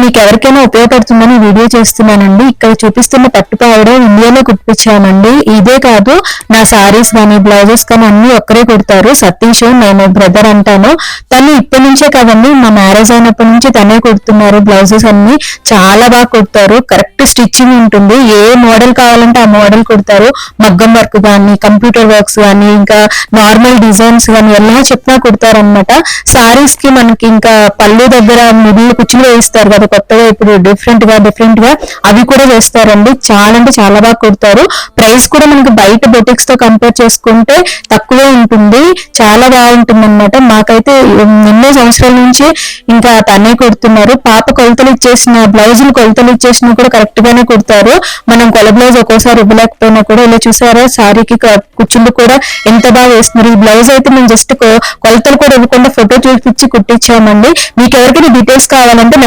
మీకు ఎవరికైనా ఉపయోగపడుతుందని వీడియో చేస్తున్నానండి. ఇక్కడ చూపిస్తున్న పట్టు పావడ ఇండియాలో కుట్టించానండి. ఇదే కాదు, నా సారీస్ కానీ బ్లౌజెస్ కానీ అన్ని ఒక్కరే కుడతారు. సతీష్, నేను బ్రదర్ అంటాను. తను ఇప్పటి నుంచే కాదండి, మా మ్యారేజ్ అయినప్పటి నుంచి తనే కుడుతున్నారు. బ్లౌజెస్ అన్ని చాలా బాగా కుడతారు. కరెక్ట్ స్టిచ్చింగ్ ఉంటుంది. ఏ మోడల్ కావాలంటే ఆ మోడల్ కుడతారు. మగ్గం వర్క్ కానీ, కంప్యూటర్ వర్క్స్ కానీ, ఇంకా నార్మల్ డిజైన్స్ కానీ ఎలా చెప్పినా కుడతారు అనమాట. సారీస్ కి మనకి ఇంకా పళ్ళు దగ్గర మిడిల్ కుచ్చులు వేయిస్తారు కదా కొత్తగా, ఇప్పుడు డిఫరెంట్ గా అవి కూడా వేస్తారండి. చాలా అంటే చాలా బాగా కుడతారు. ప్రైస్ కూడా మనకి బయట బొటిక్స్ తో కంపేర్ చేసుకుంటే తక్కువే ఉంటుంది. చాలా బాగుంటుంది అనమాట. మాకైతే ఎన్నో సంవత్సరాల నుంచి ఇంకా తనే కుడుతున్నారు. పాప కొలతలు ఇచ్చేసిన బ్లౌజులు కొలతలు ఇచ్చేసినా కూడా కరెక్ట్ గానే కుడతారు. మనం కొల బ్లౌజ్ ఒక్కోసారి ఇవ్వలేకపోయినా కూడా ఇలా చూసారా, సారీకి కుచ్చులు కూడా ఎంత బాగా వేస్తున్నారు. ఈ బ్లౌజ్ అయితే మేము జస్ట్ కొలతలు కూడా ఇవ్వకుండా ఫోటో చూపించి కుట్టించామండి. మీకు ఎవరికైనా డీటెయిల్స్ కావాలంటే